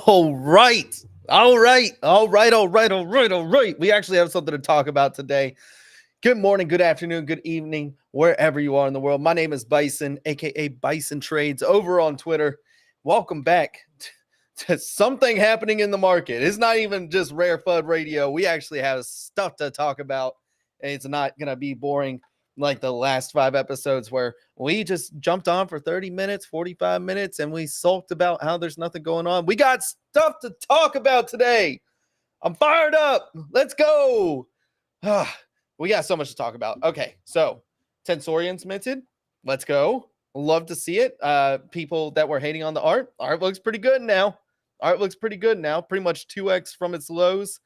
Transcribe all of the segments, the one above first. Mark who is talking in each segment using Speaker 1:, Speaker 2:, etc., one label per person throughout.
Speaker 1: All right. All right. All right. All right. All right. All right. We actually have something to talk about today. Good morning, good afternoon, good evening, wherever you are in the world. My name is Bison, aka Bison Trades, over on Twitter. Welcome back to something happening in the market. It's not even just RareFUD Radio. We actually have stuff to talk about. It's not going to be boring like the last 5 episodes where we just jumped on for 30 minutes, 45 minutes, and we sulked about how there's nothing going on. We got stuff to talk about today. I'm fired up. Let's go. We got so much to talk about. Okay, so Tensorian's minted. Let's go. Love to see it. People that were hating on the art looks pretty good now. Art looks pretty good now. Pretty much 2x from its lows.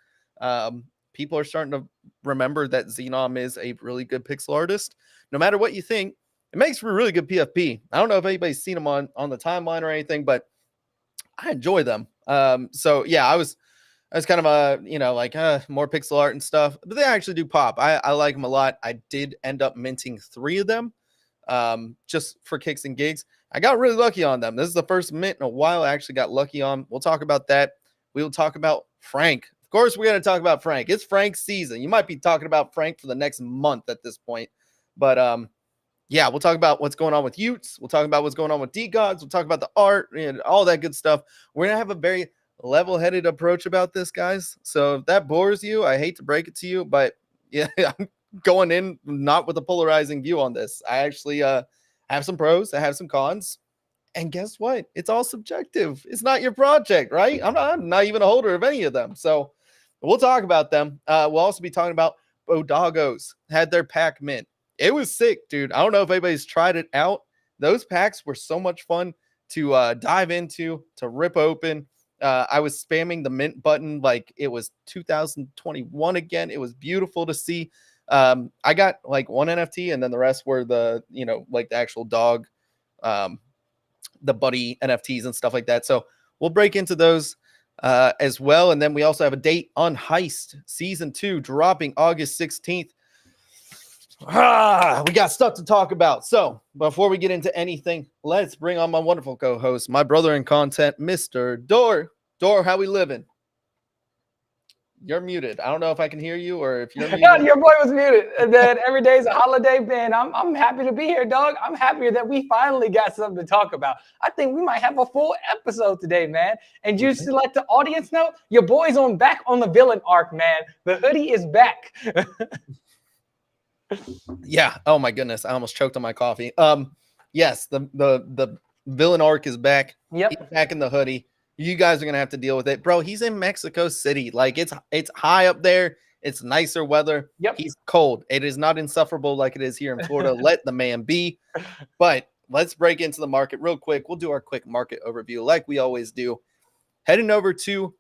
Speaker 1: People are starting to remember that Xenom is a really good pixel artist. No matter what you think, it makes for a really good PFP. I don't know if anybody's seen them on the timeline or anything, but I enjoy them. So yeah, I was kind of more pixel art and stuff, but they actually do pop. I like them a lot. I did end up minting 3 of them just for kicks and gigs. I got really lucky on them. This is the first mint in a while I actually got lucky on. We'll talk about that. We will talk about Frank. Of course, we're going to talk about Frank. It's Frank's season. You might be talking about Frank for the next month at this point. But yeah, we'll talk about what's going on with Utes. We'll talk about what's going on with D-Gods. We'll talk about the art and all that good stuff. We're going to have a very level-headed approach about this, guys. So if that bores you, I hate to break it to you, but yeah, I'm going in not with a polarizing view on this. I actually have some pros, I have some cons, and guess what? It's all subjective. It's not your project, right? I'm not even a holder of any of them. So we'll talk about them. We'll also be talking about Bodagos had their pack mint. It was sick, dude. I don't know if anybody's tried it out. Those packs were so much fun to dive into, to rip open. I was spamming the mint button like it was 2021 again. It was beautiful to see. I got like 1 NFT, and then the rest were the actual dog, the buddy NFTs and stuff like that. So we'll break into those. as well. And then we also have a date on Heist Season 2 dropping August 16th. We got stuff to talk about. So before we get into anything, let's bring on my wonderful co-host, my brother in content, Mr. Dor. Dor, how we living? You're muted. I don't know if I can hear you or if you're muted.
Speaker 2: Your boy was muted. And then every day's a holiday, man. I'm happy to be here, dog. I'm happier that we finally got something to talk about. I think we might have a full episode today, man. And just to let the audience know, your boy's back on the villain arc, man. The hoodie is back.
Speaker 1: Yeah. Oh my goodness. I almost choked on my coffee. Yes, the villain arc is back.
Speaker 2: Yep.
Speaker 1: He's back in the hoodie. You guys are gonna have to deal with it, bro. He's in Mexico City. Like it's high up there. It's nicer weather.
Speaker 2: Yep.
Speaker 1: He's cold. It is not insufferable like it is here in Florida. Let the man be. But let's break into the market real quick. We'll do our quick market overview like we always do. Heading over to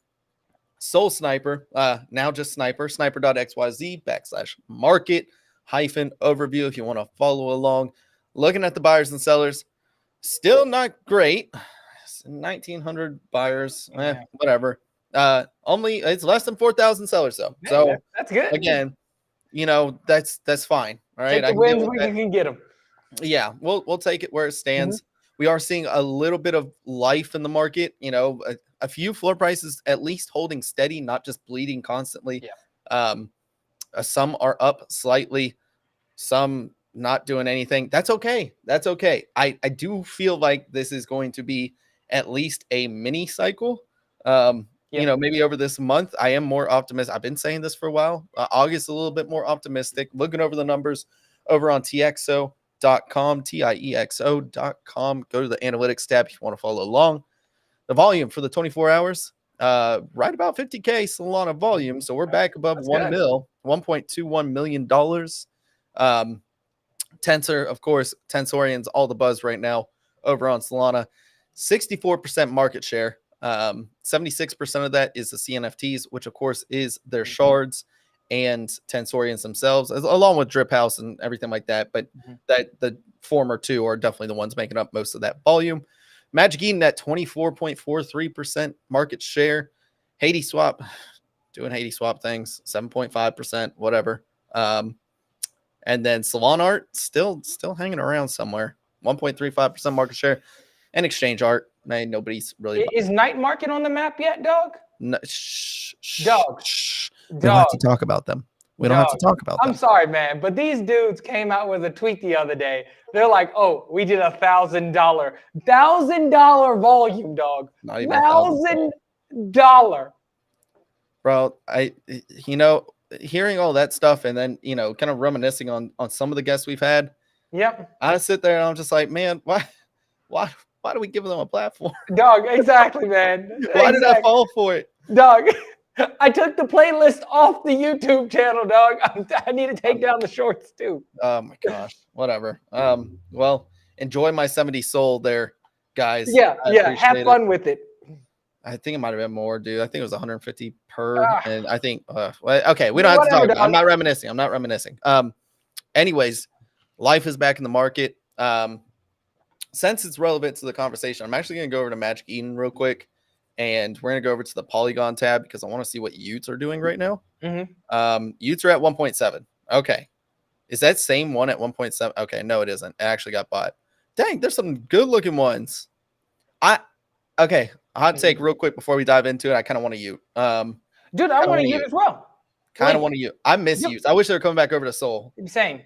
Speaker 1: Soul Sniper, now just Sniper, sniper.xyz/market-overview if you want to follow along. Looking at the buyers and sellers, still not great. 1,900 buyers, whatever. Only it's less than 4,000 sellers though.
Speaker 2: Yeah,
Speaker 1: so
Speaker 2: that's good.
Speaker 1: Again, that's fine. All right,
Speaker 2: take the wins when you can get them.
Speaker 1: Yeah, we'll take it where it stands. We are seeing a little bit of life in the market. A few floor prices at least holding steady, not just bleeding constantly.
Speaker 2: Yeah.
Speaker 1: Some are up slightly, some not doing anything. That's okay. I do feel like this is going to be at least a mini cycle. Maybe over this month, I am more optimistic. I've been saying this for a while. August, a little bit more optimistic. Looking over the numbers over on TIEXO.com, TIEXO.com. Go to the analytics tab if you want to follow along. The volume for the 24 hours, right about 50K Solana volume. So we're back above $1.21 million. Tensor, of course, Tensorian's all the buzz right now over on Solana. 64% market share. 76% of that is the CNFTs, which of course is their shards and Tensorians themselves, along with Drip House and everything like that. But that the former two are definitely the ones making up most of that volume. Magic Eden at 24.43% market share. Haiti Swap doing Haiti Swap things, 7.5%, whatever. And then Solana Art still hanging around somewhere, 1.35% market share. And Exchange Art, man, nobody's really.
Speaker 2: Is Night Market on the map yet, dog?
Speaker 1: No,
Speaker 2: dog.
Speaker 1: We don't have to talk about them. We don't have to talk about them.
Speaker 2: I'm sorry, man, but these dudes came out with a tweet the other day. They're like, "Oh, we did $1,000 volume, dog.
Speaker 1: Not even
Speaker 2: $1,000."
Speaker 1: Bro, hearing all that stuff and then kind of reminiscing on some of the guests we've had.
Speaker 2: Yep.
Speaker 1: I sit there and I'm just like, man, why do we give them a platform?
Speaker 2: Dog, exactly, man.
Speaker 1: Why did I fall for it?
Speaker 2: Dog, I took the playlist off the YouTube channel, dog. I need to take down the shorts too.
Speaker 1: Oh my gosh. Whatever. Well, enjoy my 70 soul there, guys.
Speaker 2: Yeah. Have fun with it.
Speaker 1: I think it might have been more, dude. I think it was 150 per. And I think okay, we don't have to talk about it. I'm not reminiscing. Anyways, life is back in the market. Since it's relevant to the conversation, I'm actually going to go over to Magic Eden real quick, and we're going to go over to the Polygon tab because I want to see what Utes are doing right now. Utes are at 1.7. Okay. Is that same one at 1.7? Okay, no, it isn't. It actually got bought. Dang, there's some good-looking ones. Okay, hot take real quick before we dive into it. I kind of want to Ute.
Speaker 2: Dude, I want to Ute as well.
Speaker 1: Kind of want to Ute. I miss Utes. I wish they were coming back over to Soul.
Speaker 2: Same.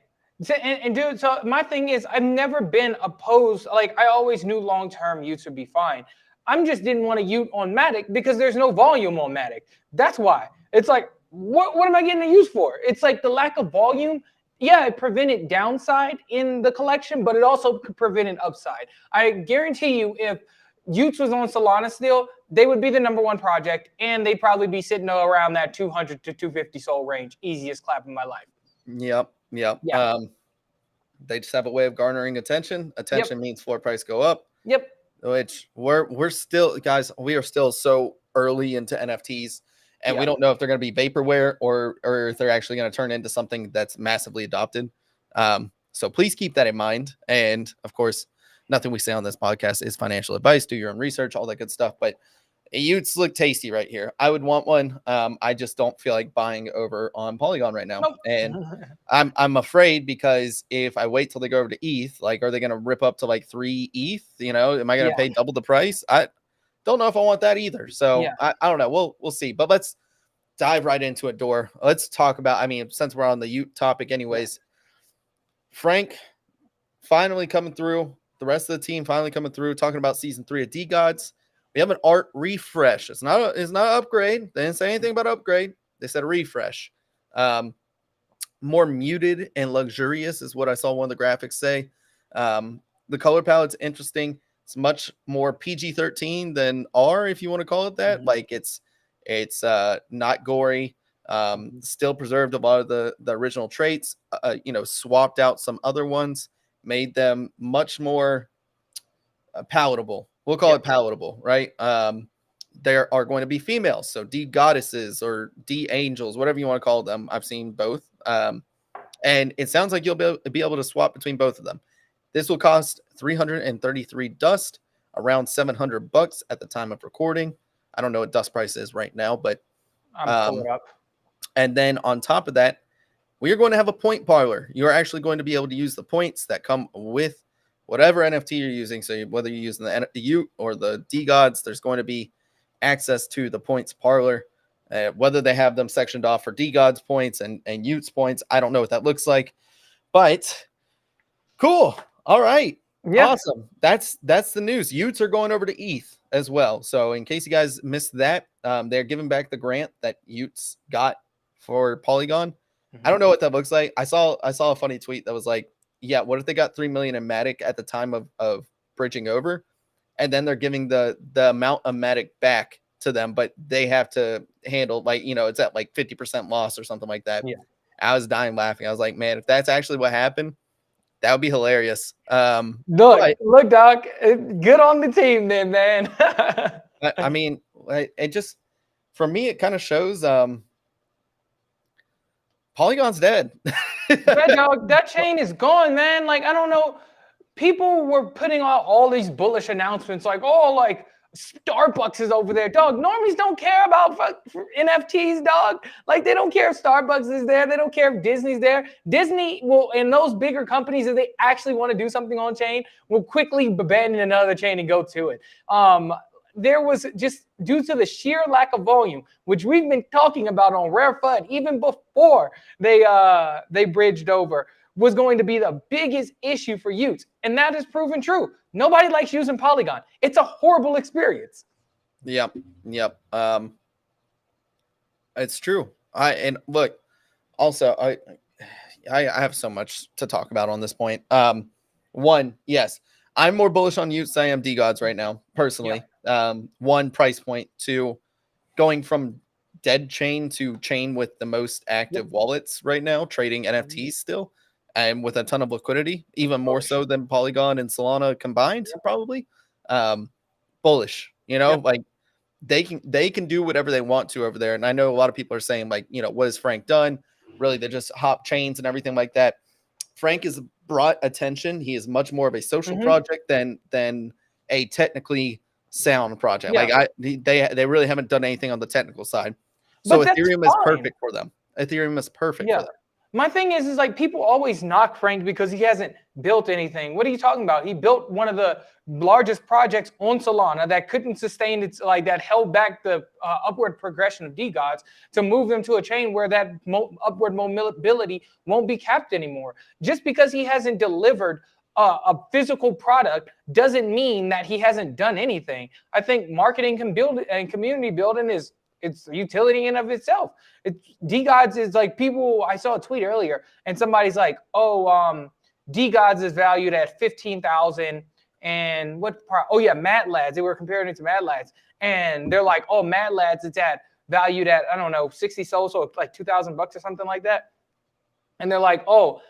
Speaker 2: And dude, so my thing is, I've never been opposed. Like, I always knew long-term Utes would be fine. I just didn't want to Ute on Matic because there's no volume on Matic. That's why. It's like, what am I getting a use for? It's like the lack of volume. Yeah, it prevented downside in the collection, but it also prevented upside. I guarantee you, if Utes was on Solana still, they would be the #1 project, and they'd probably be sitting around that 200 to 250 soul range. Easiest clap in my life.
Speaker 1: Yep. They just have a way of garnering attention. Attention means floor price go up.
Speaker 2: Yep.
Speaker 1: Which we're still, guys, we are still so early into NFTs, and we don't know if they're going to be vaporware or if they're actually going to turn into something that's massively adopted. So please keep that in mind. And of course, nothing we say on this podcast is financial advice. Do your own research, all that good stuff. But Utes look tasty right here. I would want one. I just don't feel like buying over on Polygon right now.
Speaker 2: Nope.
Speaker 1: And I'm afraid because if I wait till they go over to ETH, like, are they going to rip up to like 3 ETH? You know, am I going to pay double the price? I don't know if I want that either. So I don't know. We'll see. But let's dive right into it, Dor. Let's talk about, I mean, since we're on the Ute topic anyways, Frank finally coming through. The rest of the team finally coming through, talking about season 3 of DGods. We have an art refresh. It's not an upgrade. They didn't say anything about upgrade. They said a refresh. More muted and luxurious is what I saw one of the graphics say. The color palette's interesting. It's much more PG-13 than R, if you want to call it that. Like it's not gory. Still preserved a lot of the original traits. Swapped out some other ones, made them much more palatable. We'll call it palatable, right? There are going to be females, so D goddesses or D angels, whatever you want to call them. I've seen both, and it sounds like you'll be able to swap between both of them. This will cost 333 dust, around $700 at the time of recording. I don't know what dust price is right now, but
Speaker 2: I'm pulling it up.
Speaker 1: And then on top of that, we are going to have a point parlor. You are actually going to be able to use the points that come with whatever NFT you're using. So whether you're using the Ute or the DGods, there's going to be access to the points parlor. Whether they have them sectioned off for DGods points and Utes points, I don't know what that looks like. But cool. All right. Yeah. Awesome. That's the news. Utes are going over to ETH as well. So in case you guys missed that, they're giving back the grant that Utes got for Polygon. I don't know what that looks like. I saw a funny tweet that was like, yeah, what if they got 3 million in Matic at the time of bridging over, and then they're giving the amount of Matic back to them, but they have to handle, like, it's at like 50% loss or something like that. Yeah. I was dying laughing. I was like, man, if that's actually what happened, that would be hilarious.
Speaker 2: Look, Doc, good on the team then, man.
Speaker 1: I mean, it just, for me, it kind of shows Polygon's dead.
Speaker 2: Yeah, dog, that chain is gone, man. Like, I don't know. People were putting out all these bullish announcements like, oh, like Starbucks is over there. Dog, normies don't care about NFTs, dog. Like, they don't care if Starbucks is there. They don't care if Disney's there. Disney will, and those bigger companies, if they actually want to do something on chain, will quickly abandon another chain and go to it. There was just, due to the sheer lack of volume, which we've been talking about on RareFUD even before they bridged over, was going to be the biggest issue for Utes. And that has proven true. Nobody likes using Polygon. It's a horrible experience.
Speaker 1: Yep. It's true. And look, also, I have so much to talk about on this point. One, yes, I'm more bullish on Utes than I am DGods right now, personally. Yeah. One, price point. Two, going from dead chain to chain with the most active wallets right now, trading NFTs still, and with a ton of liquidity, even more so than Polygon and Solana combined, probably. Bullish, like they can do whatever they want to over there. And I know a lot of people are saying, like, what has Frank done? Really, they just hop chains and everything like that. Frank has brought attention. He is much more of a social project than a technically sound project. Yeah. Like they really haven't done anything on the technical side. So Ethereum is perfect for them. Ethereum is perfect for them.
Speaker 2: My thing is like, people always knock Frank because he hasn't built anything. What are you talking about? He built one of the largest projects on Solana that couldn't sustain its, like, that held back the upward progression of DGods to move them to a chain where that upward mobility won't be capped anymore. Just because he hasn't delivered a physical product doesn't mean that he hasn't done anything. I think marketing and community building is, it's utility in of itself. DGods is like, people, I saw a tweet earlier and somebody's like, oh, DGods is valued at 15,000 and Mad Lads. They were comparing it to Mad Lads. And they're like, oh, Mad Lads, it's valued at, I don't know, 60 SOL, so like $2,000 or something like that. And they're like, oh,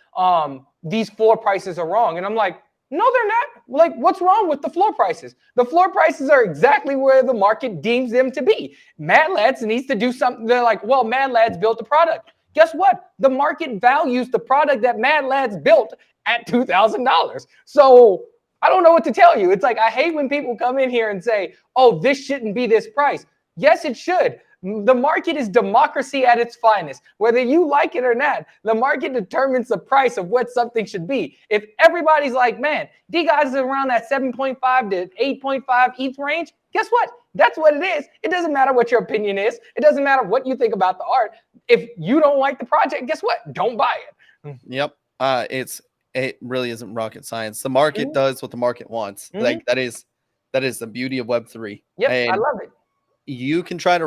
Speaker 2: these floor prices are wrong. And I'm like, no, they're not. Like, what's wrong with the floor prices? The floor prices are exactly where the market deems them to be. Mad Lads needs to do something. They're like, well, Mad Lads built a product. Guess what? The market values the product that Mad Lads built at $2,000. So I don't know what to tell you. It's like, I hate when people come in here and say, oh, this shouldn't be this price. Yes, it should. The market is democracy at its finest. Whether you like it or not, the market determines the price of what something should be. If everybody's like, man, DeGods is around that 7.5 to 8.5 ETH range, guess what? That's what it is. It doesn't matter what your opinion is. It doesn't matter what you think about the art. If you don't like the project, guess what? Don't buy it.
Speaker 1: Yep. It really isn't rocket science. The market does what the market wants. Like that is the beauty of Web3.
Speaker 2: Yep,
Speaker 1: and
Speaker 2: I love it.
Speaker 1: You can try to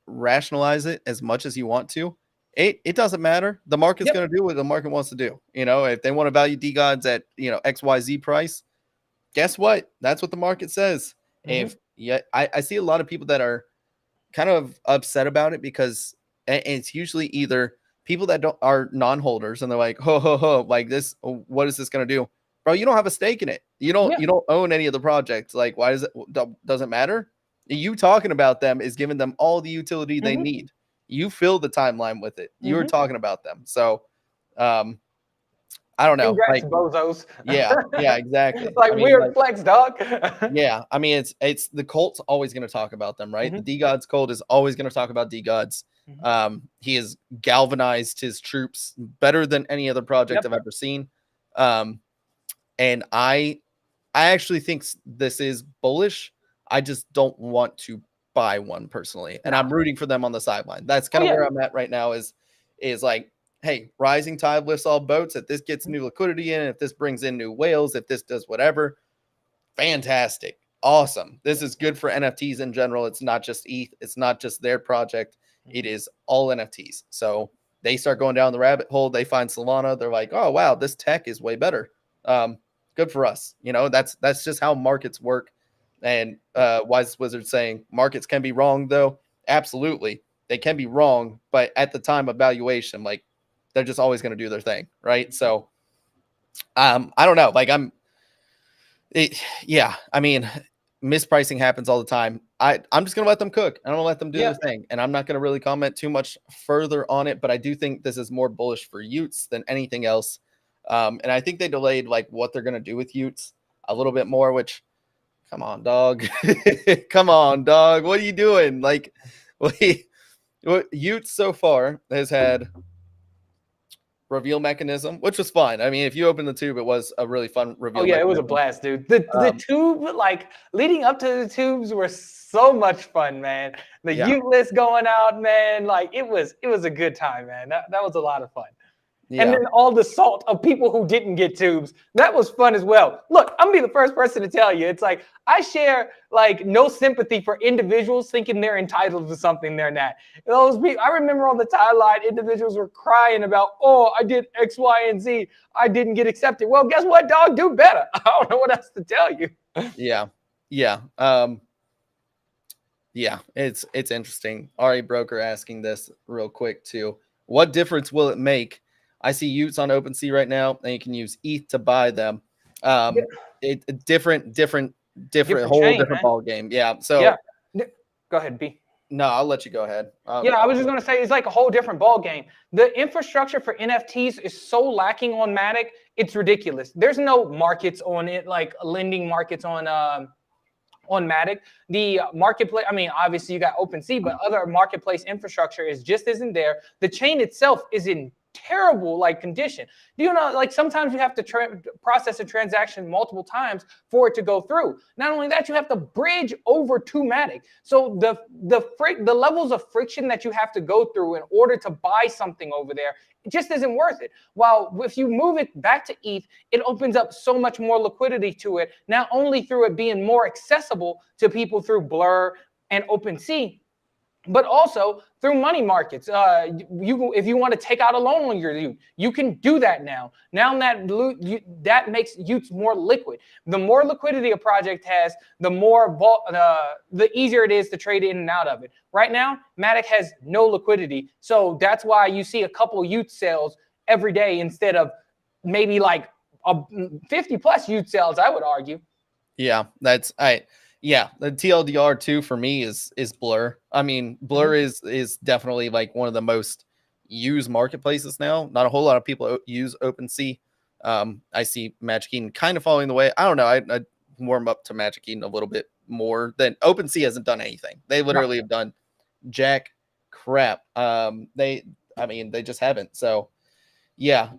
Speaker 1: rationalize it as much as you want to. It doesn't matter. The market's going to do what the market wants to do. You know, if they want to value DeGods at, XYZ price, guess what? That's what the market says. I see a lot of people that are kind of upset about it because it's usually either people that are non-holders and they're like, like this, what is this going to do? Bro, you don't have a stake in it. You don't own any of the projects. Like, why does it matter? You talking about them is giving them all the utility they need. You fill the timeline with it. You're talking about them. So, I don't know.
Speaker 2: Congrats, bozos.
Speaker 1: Yeah, exactly.
Speaker 2: Weird flex, dog.
Speaker 1: Yeah, I mean, it's the cult's always going to talk about them, right? The DeGods cult is always going to talk about DeGods. He has galvanized his troops better than any other project I've ever seen. And I actually think this is bullish. I just don't want to buy one personally. And I'm rooting for them on the sideline. That's kind of where I'm at right now is like, hey, rising tide lifts all boats. If this gets new liquidity in, if this brings in new whales, if this does whatever, fantastic. Awesome. This is good for NFTs in general. It's not just ETH. It's not just their project. It is all NFTs. So they start going down the rabbit hole. They find Solana. They're like, oh, wow, this tech is way better. Good for us. That's just how markets work. And Wise Wizard saying markets can be wrong, though. Absolutely. They can be wrong. But at the time of valuation, like they're just always going to do their thing. Right. So I don't know. Like I mean, mispricing happens all the time. I'm just going to let them cook. I don't want to let them do their thing. And I'm not going to really comment too much further on it. But I do think this is more bullish for Utes than anything else. And I think they delayed like what they're going to do with Utes a little bit more, which come on, dog. Come on, dog. What are you doing? Like, Utes so far has had reveal mechanism, which was fine. I mean, if you open the tube, it was a really fun reveal.
Speaker 2: Oh yeah, mechanism. It was a blast, dude. The tube, like leading up to the tubes, were so much fun, man. The Ute list going out, man. Like it was a good time, man. That was a lot of fun. Yeah. And then all the salt of people who didn't get tubes. That was fun as well. Look, I'm going to be the first person to tell you. It's like I share like no sympathy for individuals thinking they're entitled to something they're not. Those people, I remember on the timeline, individuals were crying about, oh, I did X, Y, and Z. I didn't get accepted. Well, guess what, dog? Do better. I don't know what else to tell you.
Speaker 1: Yeah. It's interesting. Ari Broker asking this real quick too. What difference will it make? I see Utes on OpenSea right now, and you can use ETH to buy them. Different whole
Speaker 2: chain,
Speaker 1: different ball game. Yeah. So
Speaker 2: go ahead, B.
Speaker 1: No, I'll let you go ahead.
Speaker 2: I was just going to say it's like a whole different ball game. The infrastructure for NFTs is so lacking on Matic, it's ridiculous. There's no markets on it, like lending markets on Matic. The marketplace, I mean, obviously you got OpenSea, but other marketplace infrastructure isn't there. The chain itself is in terrible like condition. Do you know, like sometimes you have to process a transaction multiple times for it to go through. Not only that, you have to bridge over to Matic. So the levels of friction that you have to go through in order to buy something over there, it just isn't worth it. While if you move it back to ETH, it opens up so much more liquidity to it, not only through it being more accessible to people through Blur and OpenSea, but also through money markets. If you want to take out a loan on your Ute, you can do that now. Now that makes Utes more liquid. The more liquidity a project has, the easier it is to trade in and out of it. Right now, Matic has no liquidity, so that's why you see a couple Ute sales every day instead of maybe like 50 plus Ute sales, I would argue.
Speaker 1: Yeah, Yeah, the TLDR too for me is Blur. I mean, Blur is definitely like one of the most used marketplaces now. Not a whole lot of people use OpenSea. I see Magic Eden kind of following the way. I don't know. I warm up to Magic Eden a little bit more than OpenSea hasn't done anything. They literally have done jack crap. They just haven't. So yeah.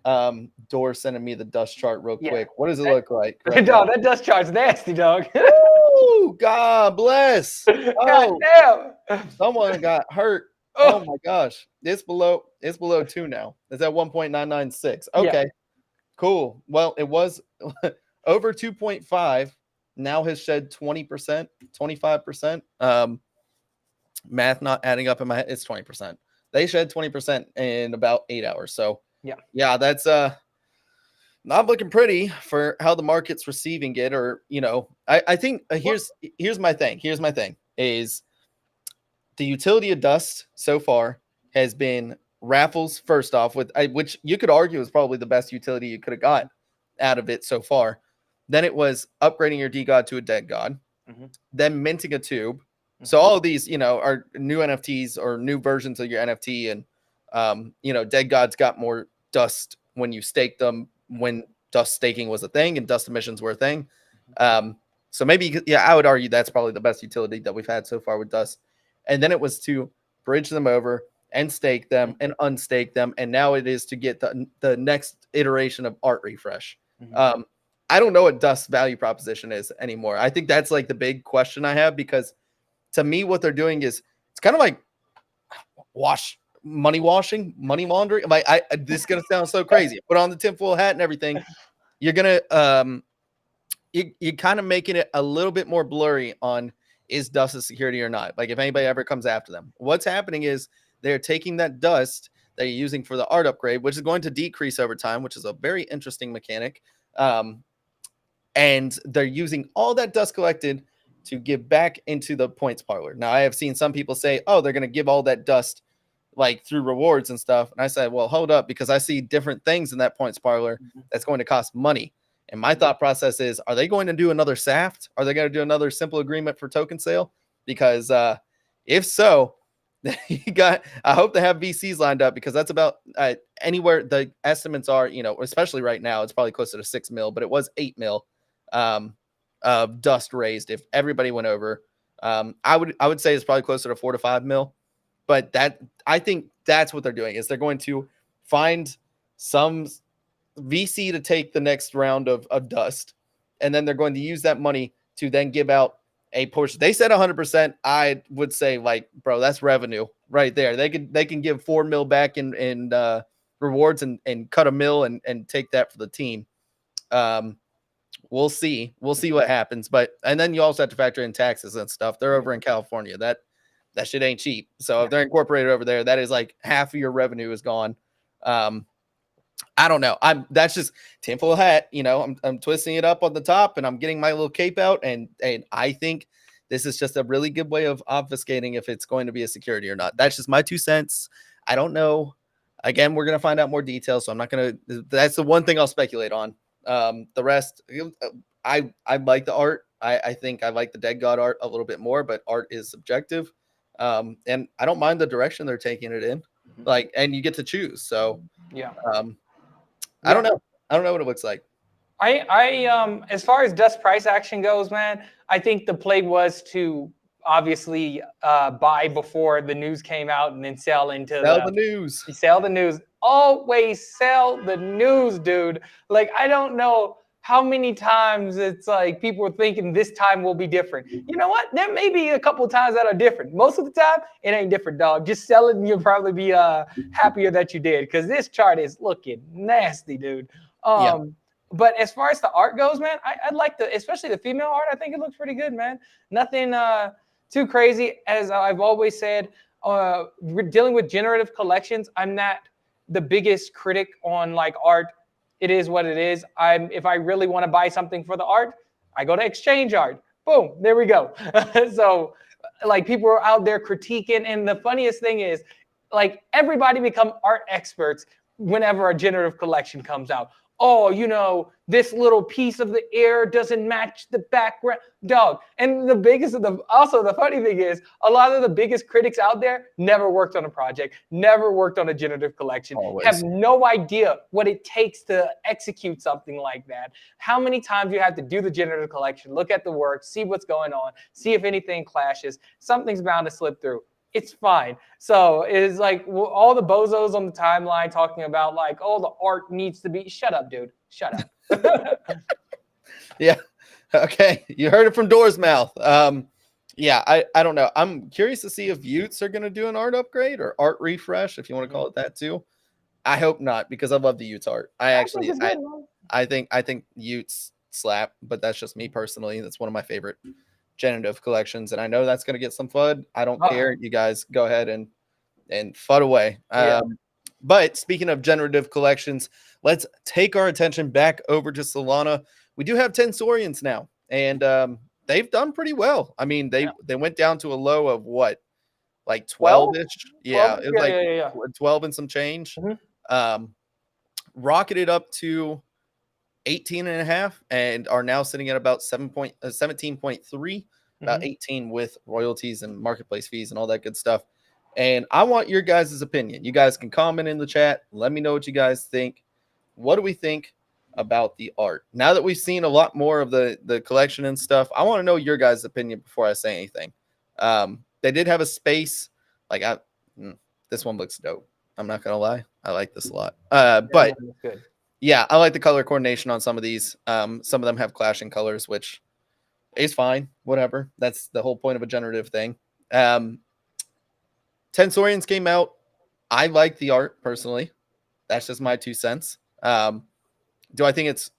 Speaker 1: Door sending me the dust chart real quick. What does it look like?
Speaker 2: Right, dog, that dust chart's nasty, dog.
Speaker 1: Ooh, God bless.
Speaker 2: God damn.
Speaker 1: Someone got hurt. Oh my gosh. It's below 2 now. It's at 1.996. Okay. Cool. Well, it was over 2.5. Now has shed 20%, 25%. Math not adding up in my head. It's 20%. They shed 20% in about 8 hours. So yeah, that's not looking pretty for how the market's receiving it. Or, I think here's my thing. Here's my thing is the utility of dust so far has been raffles first off, which you could argue is probably the best utility you could have got out of it so far. Then it was upgrading your DGod to a dead god, then minting a tube. So all of these, are new NFTs or new versions of your NFT. And, dead gods got more dust when you stake them, when dust staking was a thing and dust emissions were a thing. So maybe, I would argue that's probably the best utility that we've had so far with dust. And then it was to bridge them over and stake them and unstake them. And now it is to get the next iteration of art refresh. I don't know what dust value proposition is anymore. I think that's like the big question I have, because to me, what they're doing is it's kind of like money laundering. Like this is going to sound so crazy. Put on the tinfoil hat and everything. You're going to, you're kind of making it a little bit more blurry on is dust a security or not? Like if anybody ever comes after them, what's happening is they're taking that dust that you're using for the art upgrade, which is going to decrease over time, which is a very interesting mechanic. And they're using all that dust collected to give back into the points parlor. Now, I have seen some people say, oh, they're going to give all that dust like through rewards and stuff. And I said, well, hold up, because I see different things in that points parlor that's going to cost money. And my thought process is, are they going to do another SAFT? Are they going to do another simple agreement for token sale? Because if so, I hope they have VCs lined up, because that's about anywhere the estimates are, especially right now, it's probably closer to 6 mil, but it was 8 mil of dust raised if everybody went over. I would say it's probably closer to 4 to 5 mil, but I think that's what they're doing, is they're going to find some VC to take the next round of dust, and then they're going to use that money to then give out a portion. They said 100%. I would say, like, bro, that's revenue right there. They can give 4 mil back in rewards and cut $1 mil and take that for the team. We'll see what happens. And then you also have to factor in taxes and stuff. They're over in California. That shit ain't cheap. So if they're incorporated over there, that is like half of your revenue is gone. I don't know. That's just tinfoil hat. I'm twisting it up on the top and I'm getting my little cape out. And I think this is just a really good way of obfuscating if it's going to be a security or not. That's just my 2 cents. I don't know. Again, we're going to find out more details. So I'm not going to, that's the one thing I'll speculate on. The rest, I like the art. I think I like the dead god art a little bit more, but art is subjective. And I don't mind the direction they're taking it in, and you get to choose. So I don't know. I don't know what it looks like.
Speaker 2: I as far as dust price action goes, man, I think the play was to obviously buy before the news came out and then sell into
Speaker 1: the news.
Speaker 2: Sell the news. Always sell the news, dude. Like, I don't know how many times it's like people are thinking this time will be different. You know what? There may be a couple of times that are different. Most of the time, it ain't different, dog. Just sell it and you'll probably be happier that you did, because this chart is looking nasty, dude. But as far as the art goes, man, I like especially the female art. I think it looks pretty good, man. Nothing too crazy. As I've always said, we're dealing with generative collections. I'm not the biggest critic on like art. It is what it is. If I really want to buy something for the art, I go to Exchange Art. Boom, there we go. So like people are out there critiquing. And the funniest thing is, like, everybody become art experts whenever a generative collection comes out. Oh, you know, this little piece of the air doesn't match the background, dog. And the biggest of the funny thing is, a lot of the biggest critics out there never worked on a project, never worked on a generative collection, have no idea what it takes to execute something like that. How many times you have to do the generative collection, look at the work, see what's going on, see if anything clashes. Something's bound to slip through. It's fine. So it's like all the bozos on the timeline talking about like, oh, the art needs to be. Shut up, dude. Shut up.
Speaker 1: Yeah. Okay. You heard it from Door's mouth. Yeah, I don't know. I'm curious to see if Utes are going to do an art upgrade or art refresh, if you want to call it that too. I hope not, because I love the Utes art. I think Utes slap, but that's just me personally. That's one of my favorite generative collections, and I know that's going to get some FUD. I don't care. You guys go ahead and FUD away. But speaking of generative collections, let's take our attention back over to Solana. We do have Tensorians now, and they've done pretty well. I mean, they went down to a low of what, like 12-ish? Yeah, it was like 12 and some change. Rocketed up to 18.5 and are now sitting at about 17.3, about 18 with royalties and marketplace fees and all that good stuff. And I want your guys' opinion. You guys can comment in the chat. Let me know what you guys think. What do we think about the art? Now that we've seen a lot more of the collection and stuff, I want to know your guys' opinion before I say anything. They did have a space. Like, this one looks dope. I'm not going to lie. I like this a lot. But
Speaker 2: good.
Speaker 1: Yeah, I like the color coordination on some of these. Some of them have clashing colors, which is fine. Whatever. That's the whole point of a generative thing. Tensorians came out. I like the art personally. That's just my 2 cents. Do I think it's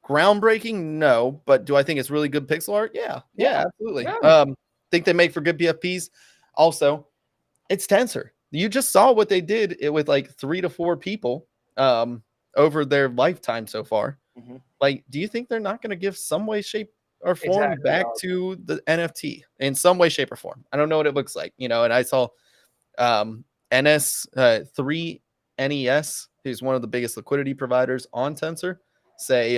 Speaker 1: groundbreaking? No. But do I think it's really good pixel art? Yeah, absolutely.
Speaker 2: Yeah.
Speaker 1: Think they make for good PFPs. Also, it's Tensor. You just saw what they did with like 3 to 4 people. Over their lifetime so far. Like, do you think they're not going to give some way, shape, or form back to the NFT in some way, shape, or form? I don't know what it looks like, and I saw NS3 NES, who's one of the biggest liquidity providers on Tensor, say,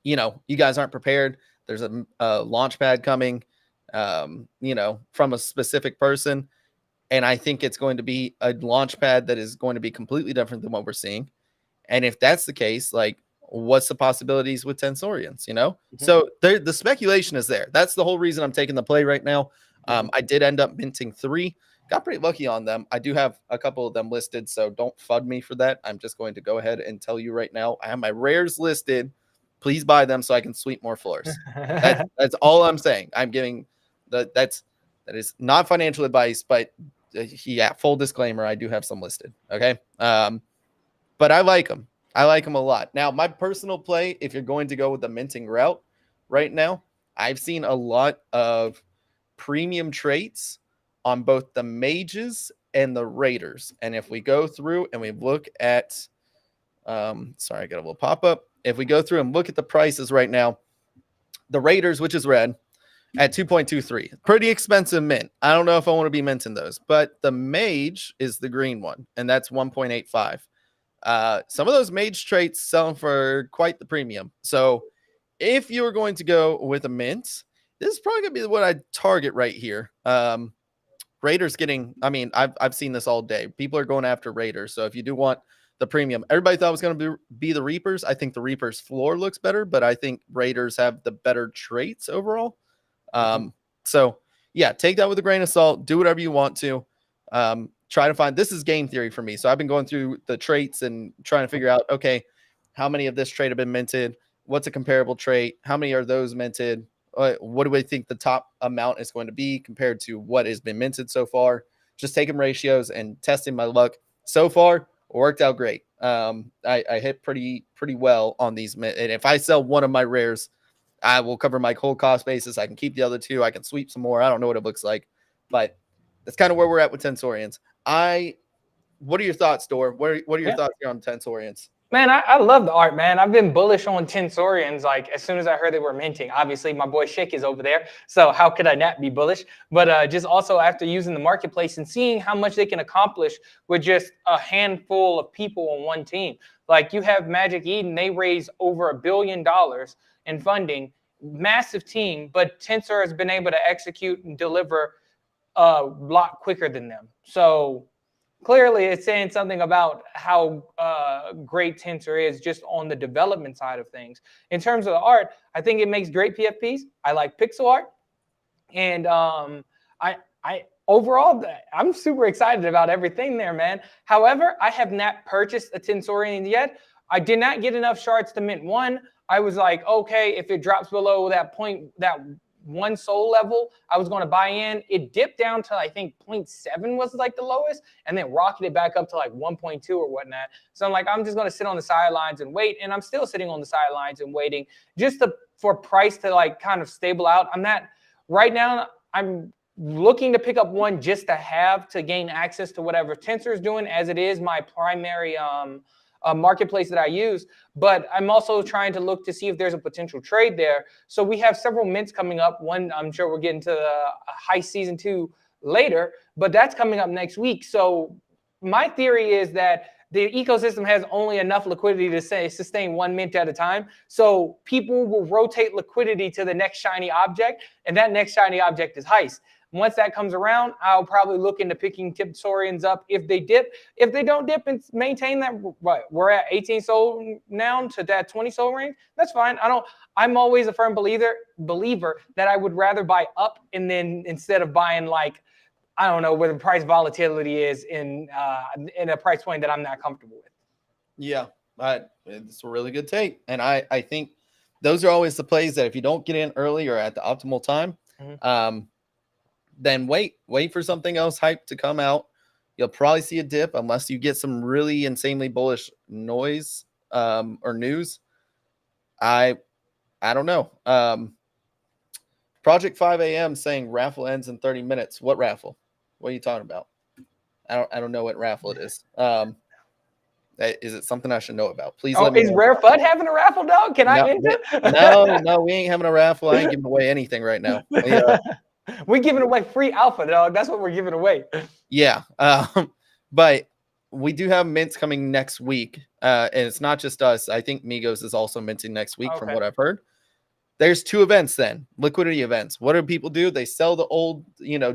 Speaker 1: you guys aren't prepared. There's a launch pad coming, from a specific person. And I think it's going to be a launch pad that is going to be completely different than what we're seeing. And if that's the case, like, what's the possibilities with Tensorians, So the speculation is there. That's the whole reason I'm taking the play right now. I did end up minting 3. Got pretty lucky on them. I do have a couple of them listed, so don't FUD me for that. I'm just going to go ahead and tell you right now. I have my rares listed. Please buy them so I can sweep more floors. That's all I'm saying. I'm giving that is not financial advice, but full disclaimer, I do have some listed. Okay. But I like them. I like them a lot. Now, my personal play, if you're going to go with the minting route right now, I've seen a lot of premium traits on both the mages and the raiders. And if we go through and we look at, sorry, I got a little pop-up. If we go through and look at the prices right now, the raiders, which is red, at 2.23, pretty expensive mint. I don't know if I want to be minting those, but the mage is the green one, and that's 1.85. Some of those mage traits sell for quite the premium. So if you were going to go with a mint, this is probably gonna be what I target right here. Raiders getting, I mean, I've seen this all day. People are going after Raiders. So if you do want the premium, everybody thought it was going to be the Reapers. I think the Reapers floor looks better, but I think Raiders have the better traits overall. So yeah, take that with a grain of salt. Do whatever you want to. Try to find, this is game theory for me. So I've been going through the traits and trying to figure out, okay, how many of this trait have been minted? What's a comparable trait? How many are those minted? What do we think the top amount is going to be compared to what has been minted so far? Just taking ratios and testing my luck. So far, worked out great. I hit pretty well on these. And if I sell one of my rares, I will cover my whole cost basis. I can keep the other 2. I can sweep some more. I don't know what it looks like, but that's kind of where we're at with Tensorians. What are your thoughts, Dor? What are your thoughts here on Tensorians?
Speaker 2: Man, I love the art, man. I've been bullish on Tensorians, like, as soon as I heard they were minting. Obviously, my boy Shake is over there, so how could I not be bullish? But just also after using the marketplace and seeing how much they can accomplish with just a handful of people on one team. Like, you have Magic Eden, they raised over $1 billion in funding, massive team, but Tensor has been able to execute and deliver a lot quicker than them. So clearly it's saying something about how great Tensor is just on the development side of things. In terms of the art, I think it makes great PFPs. I like pixel art, and I overall I'm super excited about everything there, man. However, I have not purchased a Tensorian yet. I did not get enough shards to mint one. I was like, okay, if it drops below that point, that one soul level, I was going to buy in. It dipped down to, I think, 0.7 was like the lowest, and then rocketed back up to like 1.2 or whatnot. So I'm like, I'm just going to sit on the sidelines and wait. And I'm still sitting on the sidelines and waiting just for price to like kind of stable out. I'm not right now. I'm looking to pick up one just to have to gain access to whatever Tensor is doing, as it is my primary marketplace that I use, but I'm also trying to look to see if there's a potential trade there. So we have several mints coming up. One, I'm sure we're getting to the high season 2 later, but that's coming up next week. So my theory is that the ecosystem has only enough liquidity to sustain one mint at a time. So people will rotate liquidity to the next shiny object, and that next shiny object is Heist. Once that comes around, I'll probably look into picking Tensorians up if they dip. If they don't dip and maintain that, right, we're at 18 soul now to that 20 soul range. That's fine. I'm always a firm believer that I would rather buy up and then instead of buying like, I don't know where the price volatility is in a price point that I'm not comfortable with.
Speaker 1: Yeah, it's a really good take, and I think those are always the plays that if you don't get in early or at the optimal time, then wait for something else hype to come out. You'll probably see a dip unless you get some really insanely bullish noise or news. I don't know. Project 5 a.m. saying raffle ends in 30 minutes. What raffle? What are you talking about? I don't know what raffle it is. Is it something I should know about? Please let me know.
Speaker 2: Is RareFUD having a raffle, dog? Can I enter?
Speaker 1: No, we ain't having a raffle. I ain't giving away anything right now.
Speaker 2: We're giving away free alpha, dog. That's what we're giving away.
Speaker 1: Yeah. But we do have mints coming next week. And it's not just us. I think Migos is also minting next week from what I've heard. There's 2 events then, liquidity events. What do people do? They sell the old,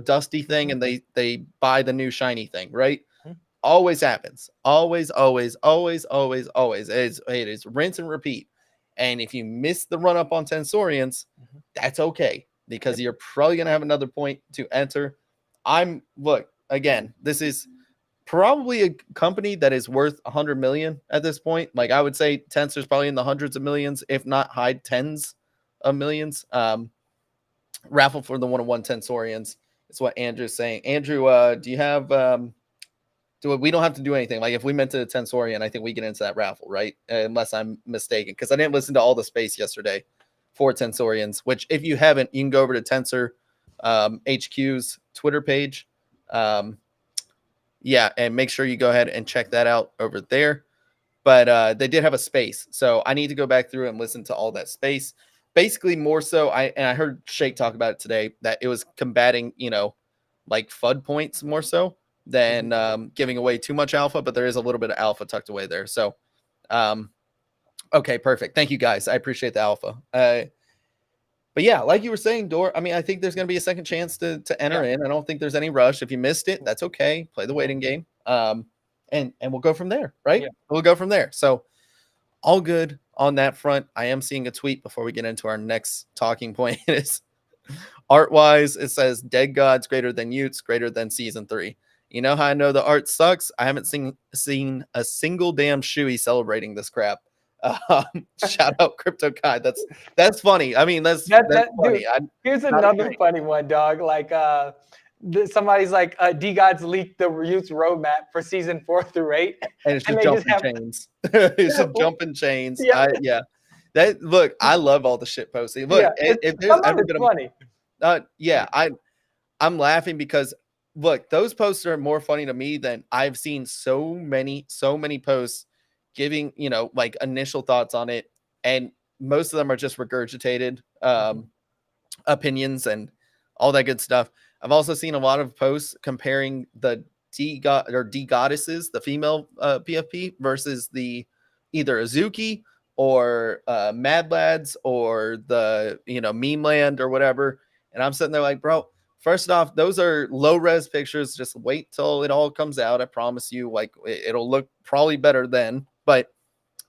Speaker 1: dusty thing and they buy the new shiny thing, right? Always happens. Always. It is rinse and repeat. And if you miss the run up on Tensorians, that's okay, because you're probably going to have another point to enter. Look, again, this is probably a company that is worth 100 million at this point. Like, I would say Tensor's probably in the hundreds of millions, if not high tens of millions. Raffle for the 101 Tensorians is what Andrew's saying. Andrew, do you have we don't have to do anything. Like, if we meant to a Tensorian, I think we get into that raffle, right? Unless I'm mistaken, because I didn't listen to all the space yesterday for Tensorians, which if you haven't, you can go over to Tensor HQ's Twitter page. And make sure you go ahead and check that out over there. But they did have a space, so I need to go back through and listen to all that space. Basically, more so, I heard Shake talk about it today, that it was combating, like FUD points more so than giving away too much alpha, but there is a little bit of alpha tucked away there. So, okay, perfect. Thank you, guys. I appreciate the alpha. But yeah, like you were saying, Dor, I mean, I think there's going to be a second chance to enter in. I don't think there's any rush. If you missed it, that's okay. Play the waiting game. And we'll go from there, right? Yeah. We'll go from there. So all good on that front. I am seeing a tweet before we get into our next talking point. It's art-wise, it says Dead Gods greater than Utes, greater than Season 3. You know how I know the art sucks? I haven't seen a single damn shoey celebrating this crap. Shout out Crypto Kai. That's funny. I mean, that's funny.
Speaker 2: Dude, here's another funny one, dog. Like somebody's like, D Gods leaked the Utes roadmap for season 4 through 8,
Speaker 1: and it's just jumping chains. It's just jumping chains. Yeah. Look, I love all the shit posting. Look, if there's ever been funny. I'm laughing because look, those posts are more funny to me than I've seen so many posts giving, like initial thoughts on it. And most of them are just regurgitated opinions and all that good stuff. I've also seen a lot of posts comparing the D goddesses, the female PFP versus the either Azuki or Mad Lads or the Meme Land or whatever. And I'm sitting there like, bro, first off, those are low res pictures. Just wait till it all comes out. I promise you, like it'll look probably better then. But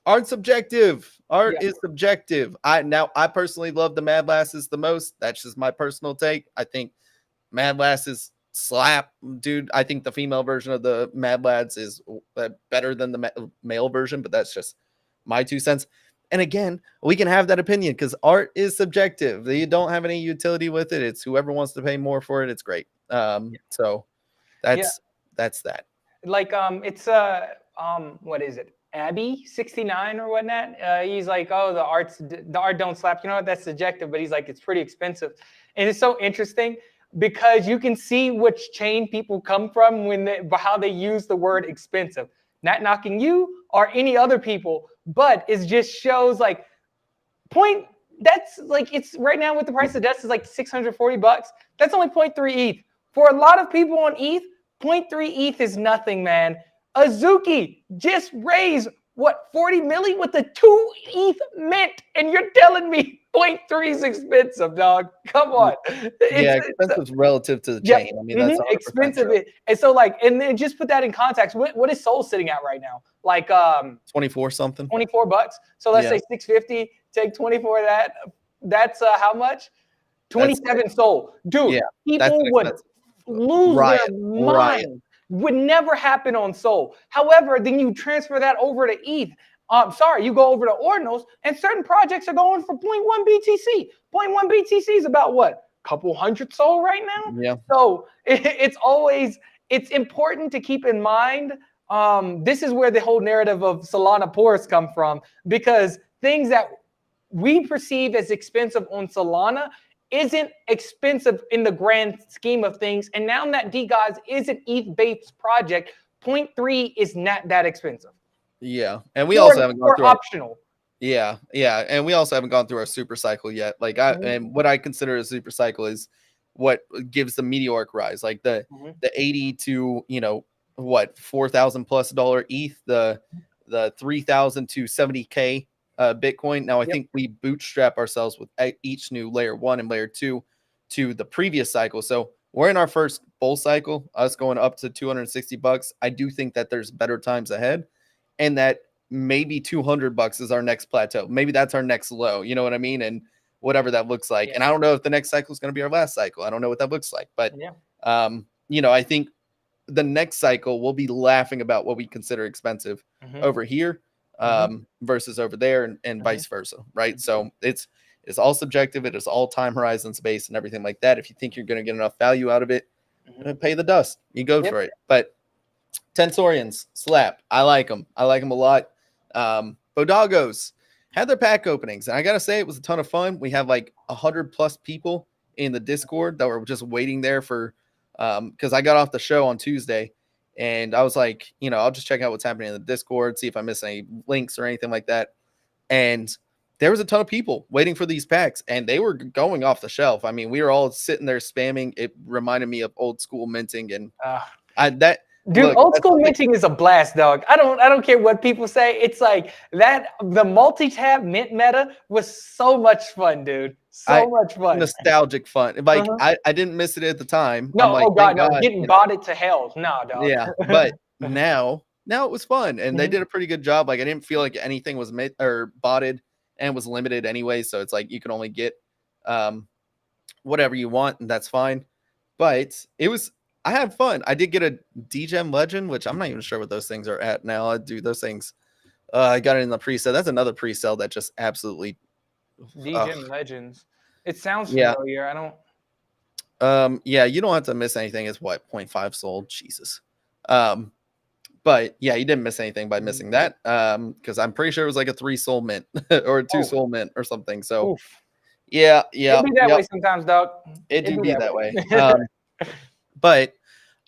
Speaker 1: art's subjective. Art is subjective. I personally love the Mad Lasses the most. That's just my personal take. I think Mad Lasses slap, dude. I think the female version of the Mad Lads is better than the male version, but that's just my 2 cents. And again, we can have that opinion because art is subjective. You don't have any utility with it. It's whoever wants to pay more for it. It's great. So that's that.
Speaker 2: Like it's what is it? Abby 69 or whatnot. He's like, oh, the art don't slap. You know what? That's subjective, but he's like, it's pretty expensive. And it's so interesting because you can see which chain people come from how they use the word expensive. Not knocking you or any other people, but it just shows like that's like, it's right now with the price of dust is like $640. That's only 0.3 ETH. For a lot of people on ETH, 0.3 ETH is nothing, man. Azuki just raised what 40 million with the 2 ETH mint, and you're telling me 0.3 is expensive, dog? Come on.
Speaker 1: Expensive relative to the chain. I mean, that's
Speaker 2: expensive. True. And so, like, and then just put that in context. What is Sol sitting at right now? Like
Speaker 1: 24 something.
Speaker 2: $24. So let's say 650. Take 24 of that. That's how much? 27 Sol, dude. People would lose their mind. Would never happen on Sol. However, then you transfer that over to ETH. You go over to Ordinals, and certain projects are going for 0.1 BTC. 0.1 BTC is about what? A couple hundred Sol right now?
Speaker 1: Yeah.
Speaker 2: So it's important to keep in mind. This is where the whole narrative of Solana pours come from, because things that we perceive as expensive on Solana isn't expensive in the grand scheme of things. And now that DGods is an ETH-based project, 0.3 is not that expensive.
Speaker 1: Yeah. And we also haven't gone through
Speaker 2: optional.
Speaker 1: Yeah. And we also haven't gone through our super cycle yet. Like and what I consider a super cycle is what gives the meteoric rise. Like the 80 to, $4,000 plus ETH, the 3,000 to 70K Bitcoin. Now I think we bootstrap ourselves with each new layer 1 and layer 2 to the previous cycle. So we're in our first bull cycle, us going up to $260. I do think that there's better times ahead, and that maybe $200 is our next plateau. Maybe that's our next low. You know what I mean? And whatever that looks like. And I don't know if the next cycle is going to be our last cycle. I don't know what that looks like, but I think the next cycle we'll be laughing about what we consider expensive over here versus over there, and vice versa, right? So it's all subjective. It is all time horizon space and everything like that. If you think you're going to get enough value out of it, pay the dust. You go for it. But Tensorians, slap. I like them. I like them a lot. Bodagos had their pack openings, and I gotta say it was a ton of fun. We have like 100+ people in the Discord that were just waiting there for because I got off the show on Tuesday, and I was like, I'll just check out what's happening in the Discord, see if I miss any links or anything like that. And there was a ton of people waiting for these packs, and they were going off the shelf. I mean, we were all sitting there spamming. It reminded me of old school minting, and
Speaker 2: old school minting is a blast, dog. I don't care what people say. It's like that. The multi-tab mint meta was so much fun, dude. So much fun.
Speaker 1: Nostalgic fun. Like I didn't miss it at the time.
Speaker 2: No,
Speaker 1: like,
Speaker 2: no, getting botted to hell. No, dog.
Speaker 1: Yeah, but now it was fun, and they did a pretty good job. Like I didn't feel like anything was botted and was limited anyway. So it's like you can only get whatever you want, and that's fine. But I had fun. I did get a DGem Legend, which I'm not even sure what those things are at now. I do those things. I got it in the pre-sale. That's another pre-sale that just absolutely.
Speaker 2: DGem Legends. It sounds familiar. I
Speaker 1: don't. You don't have to miss anything. It's what 0.5 sold. Jesus. But yeah, you didn't miss anything by missing that. Because I'm pretty sure it was like a 3 soul mint or a 2 soul mint or something. So yeah.
Speaker 2: It'd be that way sometimes, dog.
Speaker 1: It do be that way. But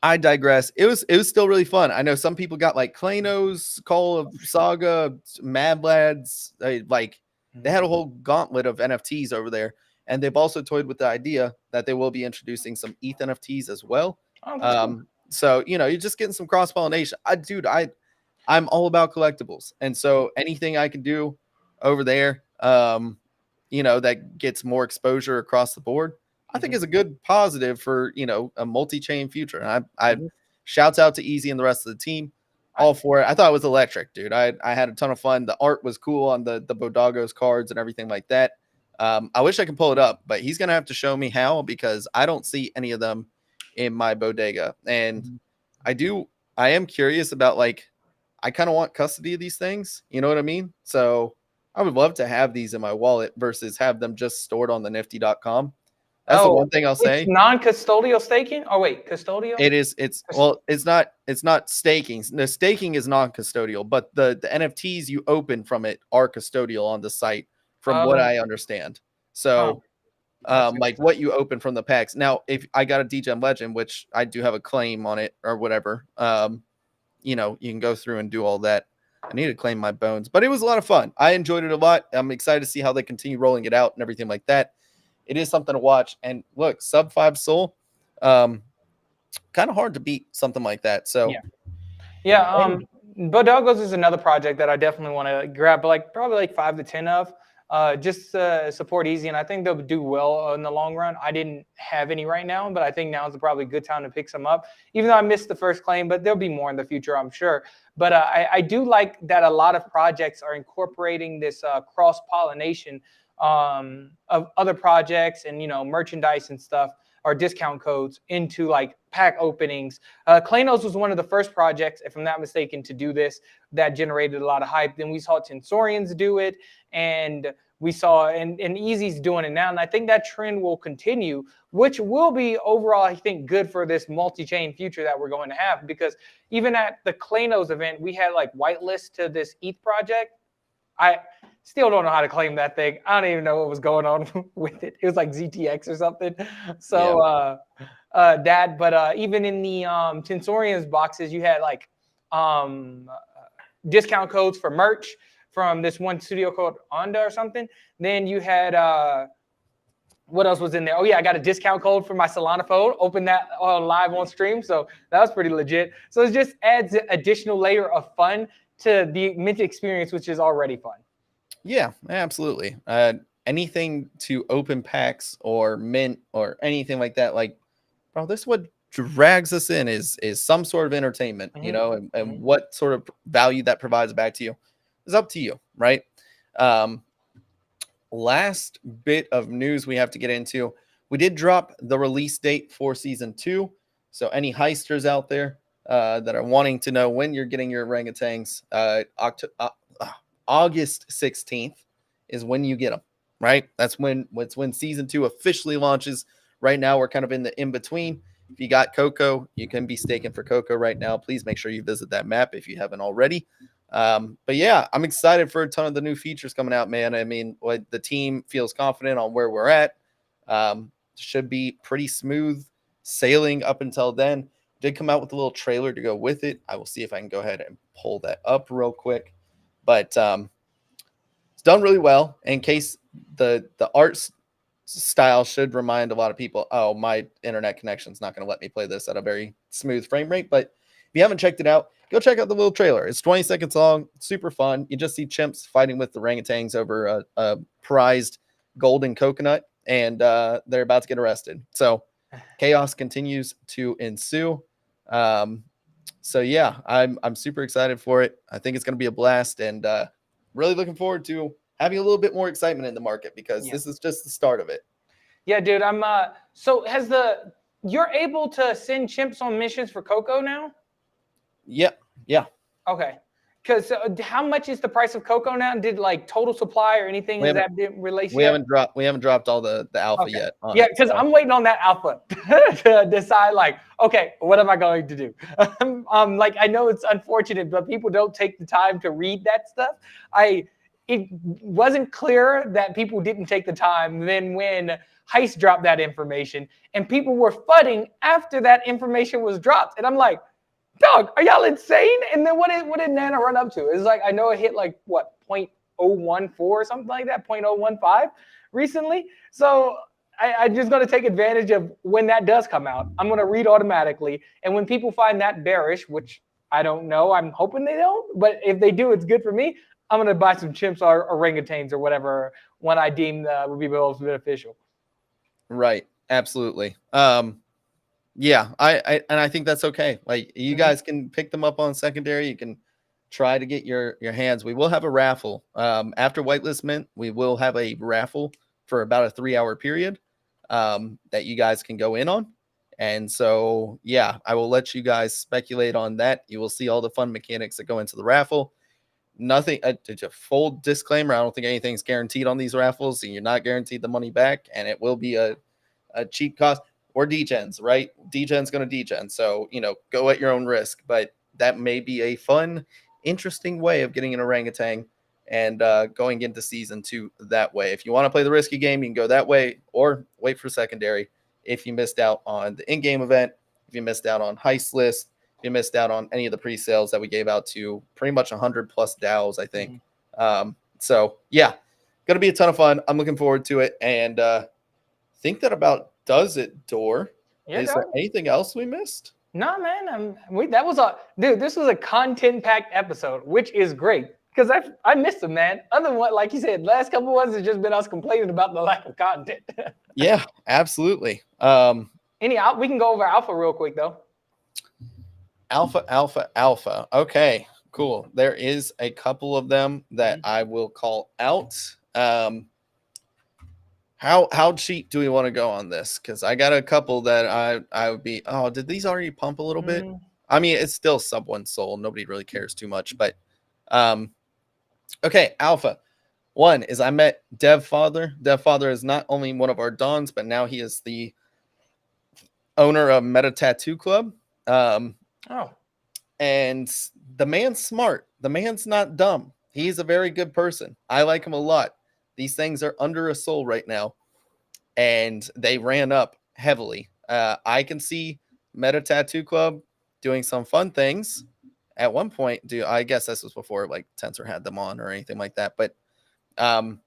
Speaker 1: I digress. It was still really fun. I know some people got like Klanos, Call of Saga, Mad Lads. They had a whole gauntlet of NFTs over there, and they've also toyed with the idea that they will be introducing some ETH NFTs as well.
Speaker 2: Oh, that's cool.
Speaker 1: So you're just getting some cross pollination. I'm all about collectibles, and so anything I can do over there, that gets more exposure across the board, I think is a good positive for a multi-chain future. And I shouts out to Easy and the rest of the team, all for it. I thought it was electric, dude. I had a ton of fun. The art was cool on the Bodagos cards and everything like that. I wish I could pull it up, but he's gonna have to show me how, because I don't see any of them in my bodega. And I am curious about, like, I kind of want custody of these things. You know what I mean? So I would love to have these in my wallet versus have them just stored on the nifty.com. That's the one thing I'll say.
Speaker 2: It's non-custodial staking? Oh, wait, custodial?
Speaker 1: It is. It's not staking. The staking is non-custodial, but the NFTs you open from it are custodial on the site, from what I understand. So, like what you open from the packs. Now, if I got a DGEM Legend, which I do have a claim on it or whatever, you can go through and do all that. I need to claim my bones, but it was a lot of fun. I enjoyed it a lot. I'm excited to see how they continue rolling it out and everything like that. It is something to watch. And look, sub 5 SOL, kind of hard to beat something like that. So
Speaker 2: yeah. Bodogos is another project that I definitely want to grab, probably like 5 to 10 of. Just support Easy, and I think they'll do well in the long run. I didn't have any right now, but I think now is probably a good time to pick some up, even though I missed the first claim, but there'll be more in the future, I'm sure. But I do like that a lot of projects are incorporating this cross-pollination of other projects and, merchandise and stuff, or discount codes into like pack openings. Klanos was one of the first projects, if I'm not mistaken, to do this, that generated a lot of hype. Then we saw Tensorians do it, and we saw and Easy's doing it now. And I think that trend will continue, which will be overall, I think, good for this multi-chain future that we're going to have. Because even at the Klanos event, we had like whitelist to this ETH project. I still don't know how to claim that thing. I don't even know what was going on with it. It was like ZTX or something. So even in the Tensorians boxes, you had like discount codes for merch from this one studio called Onda or something. Then you had what else was in there? Oh yeah, I got a discount code for my Solana phone. Open that live on stream. So that was pretty legit. So it just adds an additional layer of fun to the mint experience, which is already fun.
Speaker 1: Yeah, absolutely. Anything to open packs or mint or anything like that, like, bro, this is what drags us in is some sort of entertainment, and what sort of value that provides back to you is up to you, right? Last bit of news we have to get into. We did drop the release date for season 2. So any heisters out there that are wanting to know when you're getting your orangutans, August 16th is when you get them, right? That's when season 2 officially launches. Right now, we're kind of in the in-between. If you got Coco, you can be staking for Coco right now. Please make sure you visit that map if you haven't already. But yeah, I'm excited for a ton of the new features coming out, man. I mean, the team feels confident on where we're at. Should be pretty smooth sailing up until then. Did come out with a little trailer to go with it. I will see if I can go ahead and pull that up real quick. But it's done really well. In case the art style should remind a lot of people, oh, my internet connection's not going to let me play this at a very smooth frame rate. But if you haven't checked it out, go check out the little trailer. It's 20 seconds long, super fun. You just see chimps fighting with the orangutans over a prized golden coconut, and they're about to get arrested. So chaos continues to ensue. So yeah, I'm super excited for it. I think it's going to be a blast, and really looking forward to having a little bit more excitement in the market, because this is just the start of it.
Speaker 2: Yeah, dude. So you're able to send chimps on missions for Coco now?
Speaker 1: Yeah.
Speaker 2: Okay. Because how much is the price of Coco now? Did like total supply or anything is that released?
Speaker 1: We haven't dropped all the alpha yet.
Speaker 2: Yeah, because I'm waiting on that alpha to decide, like, okay, what am I going to do? Like, I know it's unfortunate, but people don't take the time to read that stuff. it wasn't clear that people didn't take the time. Then when Heist dropped that information and people were FUDing after that information was dropped. And I'm like, dog, are y'all insane? And then what did Nana run up to? It's like, I know it hit like what, 0.014 or something like that, 0.015 recently. So I'm just going to take advantage of when that does come out. I'm going to read automatically. And when people find that bearish, which I don't know, I'm hoping they don't. But if they do, it's good for me. I'm going to buy some chimps or orangutans or whatever when I deem would be most beneficial.
Speaker 1: Right. Absolutely. Yeah, I think that's okay. Like you guys can pick them up on secondary. You can try to get your hands. We will have a raffle. After whitelist mint, we will have a raffle for about a 3-hour period that you guys can go in on. And so, yeah, I will let you guys speculate on that. You will see all the fun mechanics that go into the raffle. Nothing, a full disclaimer, I don't think anything's guaranteed on these raffles, and you're not guaranteed the money back, and it will be a cheap cost or degens, right? Degen's going to degen. So, go at your own risk, but that may be a fun, interesting way of getting an orangutan and going into season 2 that way. If you want to play the risky game, you can go that way or wait for secondary. If you missed out on the in-game event, if you missed out on Heist List, if you missed out on any of the pre-sales that we gave out to pretty much 100 plus DAOs, I think. So, yeah, going to be a ton of fun. I'm looking forward to it. And think that about does it, Door.
Speaker 2: Yeah,
Speaker 1: is there anything else we missed?
Speaker 2: No, man. This was a content-packed episode, which is great. Because I missed them, man. Other one, like you said, last couple ones has just been us complaining about the lack of content.
Speaker 1: Yeah, absolutely.
Speaker 2: We can go over Alpha real quick though.
Speaker 1: Alpha. Okay, cool. There is a couple of them that I will call out. How cheap do we want to go on this? Because I got a couple that I would be. Oh, did these already pump a little bit? I mean, it's still sub 1 SOL. Nobody really cares too much, but okay, Alpha. One is I met DevFather. DevFather is not only one of our dons, but now he is the owner of Meta Tattoo Club. And the man's smart. The man's not dumb. He's a very good person. I like him a lot. These things are under a SOL right now, and they ran up heavily. I can see Meta Tattoo Club doing some fun things. At one point, I guess this was before like Tensor had them on or anything like that. But I'm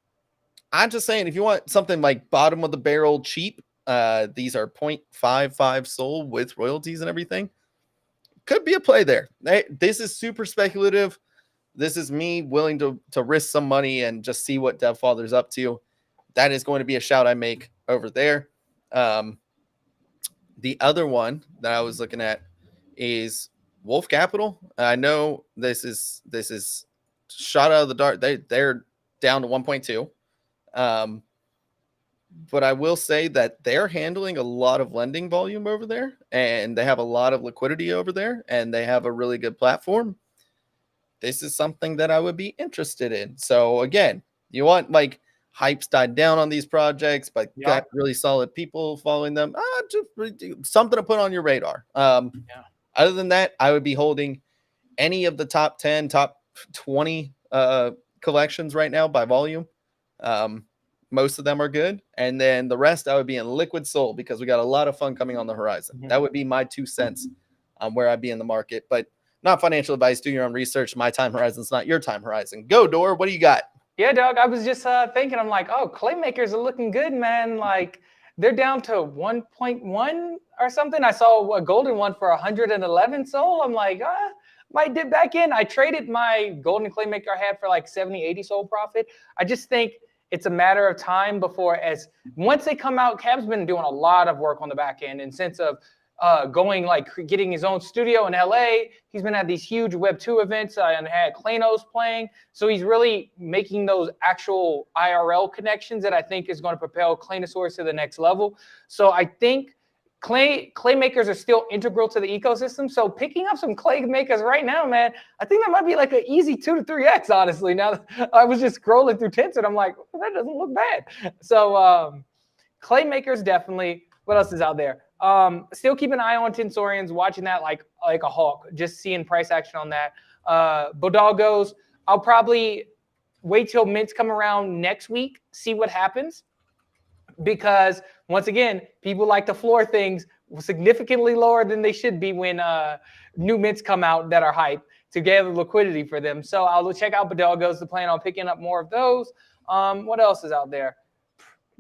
Speaker 1: just saying, if you want something like bottom of the barrel cheap, these are 0.55 SOL with royalties and everything. Could be a play there. This is super speculative. This is me willing to risk some money and just see what DevFather's up to. That is going to be a shout I make over there. The other one that I was looking at is Wolf Capital. I know this is shot out of the dark. They're down to 1.2. But I will say that they're handling a lot of lending volume over there, and they have a lot of liquidity over there, and they have a really good platform. This is something that I would be interested in. So again, you want like hype's died down on these projects, but got really solid people following them. Just something to put on your radar. Other than that, I would be holding any of the top 10, top 20 collections right now by volume. Most of them are good. And then the rest I would be in liquid SOL because we got a lot of fun coming on the horizon. That would be my 2 cents on where I'd be in the market, but not financial advice. Do your own research. My time horizon is not your time horizon. Go, Door. What do you got?
Speaker 2: Yeah, Doug, I was just thinking, I'm like, oh, Claymakers are looking good, man. Like they're down to 1.1 or something. I saw a golden one for 111 SOL. I'm like, might dip back in. I traded my golden Claymaker I had for like 70, 80 SOL profit. I just think it's a matter of time before once they come out, Cab's been doing a lot of work on the back end in sense of getting his own studio in LA. He's been at these huge Web 2 events and had Klanos playing. So he's really making those actual IRL connections that I think is going to propel Claynosaurus to the next level. So I think Claymakers are still integral to the ecosystem. So picking up some Claymakers right now, man, I think that might be like an easy 2 to 3x, honestly. Now I was just scrolling through Tensor and I'm like, well, that doesn't look bad. So Claymakers definitely. What else is out there? Still keep an eye on Tensorians, watching that like a hawk, just seeing price action on that. Bodalgos, I'll probably wait till mints come around next week, see what happens. Because once again, people like to floor things significantly lower than they should be when new mints come out that are hype to gather liquidity for them. So I'll check out Bodogos to plan on picking up more of those. What else is out there?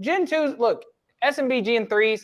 Speaker 2: Gen 2s, look, SMB Gen 3s,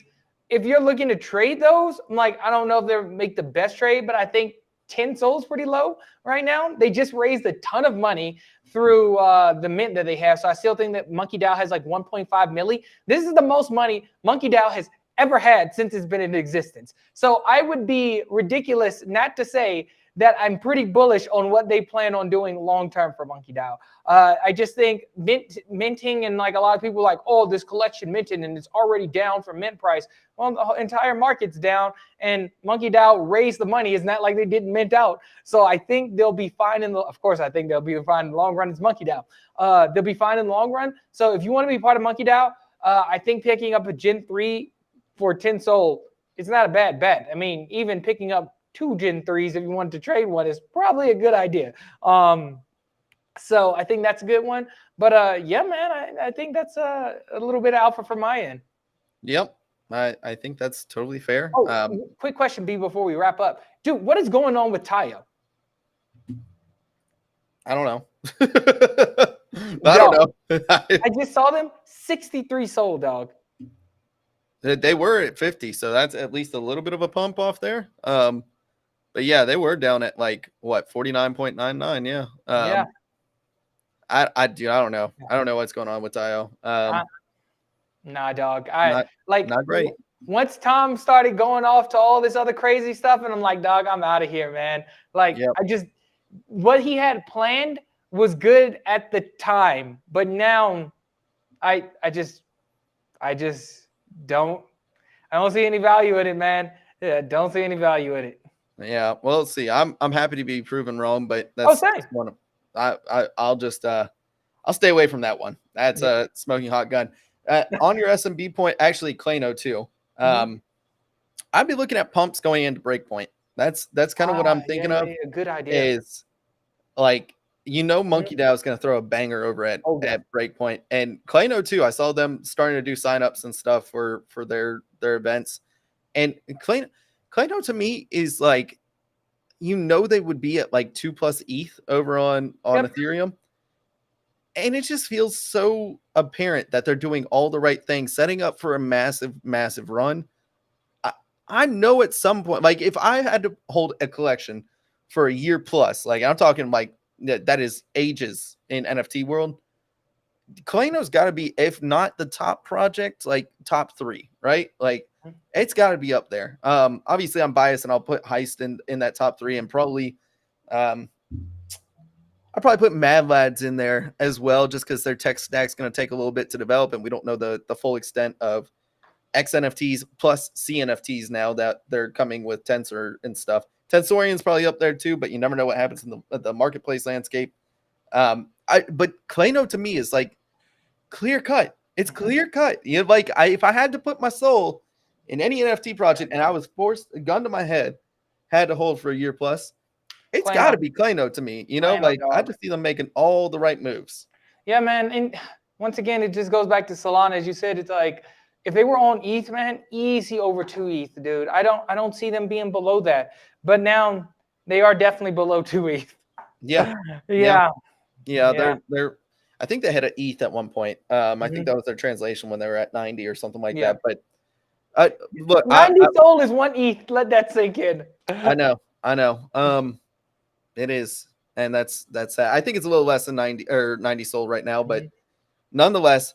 Speaker 2: if you're looking to trade those, I'm like, I don't know if they'll make the best trade, but I think 10 sols pretty low right now. They just raised a ton of money through the mint that they have. So I still think that Monkey DAO has like 1.5 milli. This is the most money Monkey DAO has ever had since it's been in existence. So I would be ridiculous not to say that I'm pretty bullish on what they plan on doing long-term for Monkey DAO. I just think minting, and like a lot of people are like, oh, this collection minted and it's already down from mint price. Well, the entire market's down and Monkey DAO raised the money. It's not like they didn't mint out. So I think they'll be fine of course, I think they'll be fine in the long run. It's Monkey DAO. They'll be fine in the long run. So if you want to be part of Monkey DAO, I think picking up a Gen 3 for 10 sol, it's not a bad bet. I mean, even picking up 2 Gen 3s if you want to trade one is probably a good idea. So I think that's a good one. But yeah, man, I think that's a little bit of alpha from my end.
Speaker 1: Yep. I think that's totally fair.
Speaker 2: Oh, quick question, B, before we wrap up. Dude, what is going on with Tayo?
Speaker 1: I don't know. I don't know.
Speaker 2: I just saw them 63 sold, dog.
Speaker 1: They were at 50, so that's at least a little bit of a pump off there. But yeah, they were down at like what 49.99. Yeah.
Speaker 2: Yeah.
Speaker 1: I don't know. I don't know what's going on with Tayo.
Speaker 2: Nah, dog.
Speaker 1: Not great.
Speaker 2: Once Tom started going off to all this other crazy stuff, and I'm like, dog, I'm out of here, man. Like, yep. What he had planned was good at the time, but now I don't see any value in it, man. Yeah, don't see any value in it.
Speaker 1: Yeah, well, let's see. I'm happy to be proven wrong, but that's one of I'll stay away from that one. That's a smoking hot gun. On your SMB point, actually Klano too. I'd be looking at pumps going into breakpoint. That's kind of what I'm thinking of.
Speaker 2: A good idea
Speaker 1: is like Monkey DAO is going to throw a banger over at breakpoint, and Klano too. I saw them starting to do signups and stuff for their events, and Klano to me is like, they would be at like 2+ ETH over on Ethereum. And it just feels so apparent that they're doing all the right things, setting up for a massive, massive run. I know at some point, like if I had to hold a collection for a year plus, like I'm talking like that is ages in NFT world, Klano's got to be, if not the top project, like top 3, right? Like it's got to be up there. Obviously I'm biased and I'll put Heist in that top 3, and probably I'll probably put Mad Lads in there as well, just because their tech stack's going to take a little bit to develop, and we don't know the full extent of XNFTs plus CNFTs now that they're coming with Tensor and stuff. Tensorian's probably up there too, but you never know what happens in the marketplace landscape. But Klano to me is like clear cut. It's clear cut. If I had to put my soul in any NFT project and I was forced, a gun to my head, had to hold for a year plus, it's got to be Klano to me. I just see them making all the right moves.
Speaker 2: Yeah, man. And once again, it just goes back to Solana. As you said, it's like if they were on ETH, man, easy over 2 ETH, dude. I don't see them being below that. But now they are definitely below 2 ETH.
Speaker 1: Yeah.
Speaker 2: Yeah.
Speaker 1: They're I think they had an ETH at one point. I think that was their translation when they were at 90 or something like that. But look,
Speaker 2: 90 SOL is 1 ETH. Let that sink in.
Speaker 1: I know. It is, and that's I think it's a little less than 90 SOL right now, but nonetheless,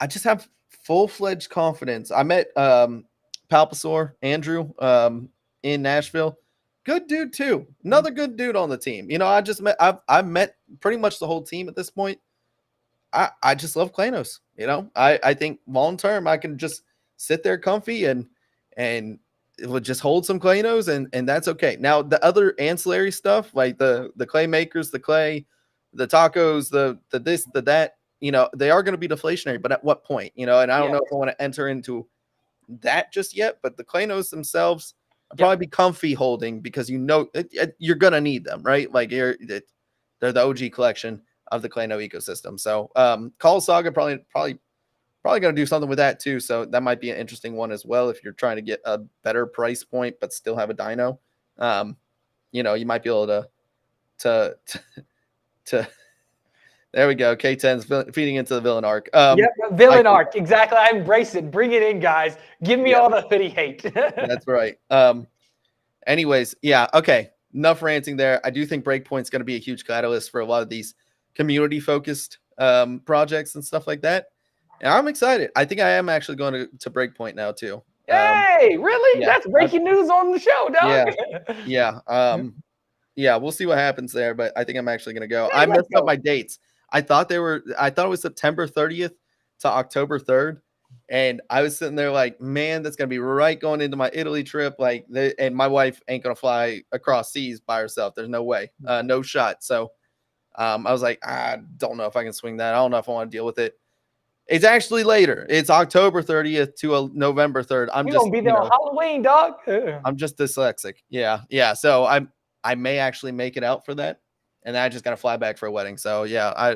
Speaker 1: I just have full-fledged confidence. I met Palpasaur Andrew in Nashville. Good dude too. Another good dude on the team. I've met pretty much the whole team at this point. I just love Klanos. I think long term I can just sit there comfy and it would just hold some Klanos and that's okay. Now the other ancillary stuff like the clay makers, the clay, the tacos, the this, the that, they are going to be deflationary, but at what point? And I don't know if I want to enter into that just yet, but the Klanos themselves I'll probably be comfy holding because you're going to need them, right? Like they're the OG collection. of the Clano ecosystem. So Call Saga probably going to do something with that too. So that might be an interesting one as well. If you're trying to get a better price point, but still have a dino, you might be able to there we go. K10's feeding into the villain arc.
Speaker 2: Villain arc. Exactly. I embrace it. Bring it in, guys. Give me all the hoodie hate.
Speaker 1: That's right. Anyways, yeah. Okay. Enough ranting there. I do think Breakpoint's going to be a huge catalyst for a lot of these community focused projects and stuff like that. And I'm excited. I think I am actually going to Breakpoint now too.
Speaker 2: Hey, really? That's breaking news on the show, dog.
Speaker 1: Yeah. We'll see what happens there, but I think I'm actually going to go. I messed up my dates. I thought it was September 30th to October 3rd. And I was sitting there like, man, that's going to be right going into my Italy trip. And my wife ain't going to fly across seas by herself. There's no way, no shot. So I was like, I don't know if I can swing that. I don't know if I want to deal with it. It's actually later. It's October 30th to November 3rd.
Speaker 2: You're going to be there on Halloween, dog.
Speaker 1: I'm just dyslexic. Yeah. So I may actually make it out for that. And then I just got to fly back for a wedding. So yeah,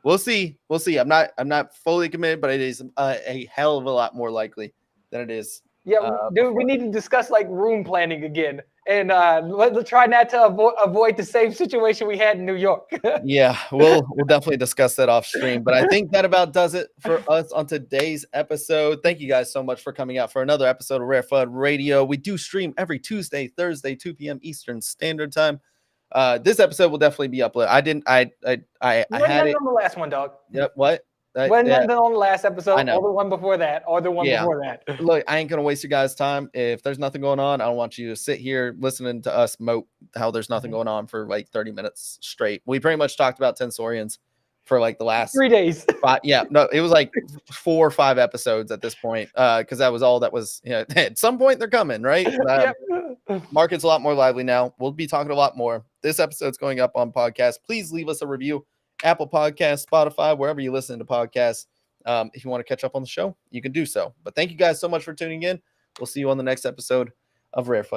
Speaker 1: we'll see. I'm not fully committed, but it is a hell of a lot more likely than it is.
Speaker 2: Yeah, dude, we need to discuss like room planning again, and let's try not to avoid the same situation we had in New York.
Speaker 1: Yeah, we'll definitely discuss that off stream. But I think that about does it for us on today's episode. Thank you guys so much for coming out for another episode of RareFUD Radio. We do stream every Tuesday, Thursday, 2 p.m. Eastern Standard Time. This episode will definitely be uploaded. I had it
Speaker 2: on the last one, dog.
Speaker 1: Yep. What?
Speaker 2: Nothing on the last episode, or the one before that, or the one before that.
Speaker 1: Look, I ain't gonna waste your guys' time. If there's nothing going on, I don't want you to sit here listening to us mope how there's nothing going on for like 30 minutes straight. We pretty much talked about Tensorians for like the last
Speaker 2: 3 days.
Speaker 1: It was like 4 or 5 episodes at this point, because that was all that was. At some point they're coming, right? Market's a lot more lively now. We'll be talking a lot more. This episode's going up on podcast. Please leave us a review. Apple Podcasts, Spotify, wherever you listen to podcasts. If you want to catch up on the show, you can do so. But thank you guys so much for tuning in. We'll see you on the next episode of RareFUD.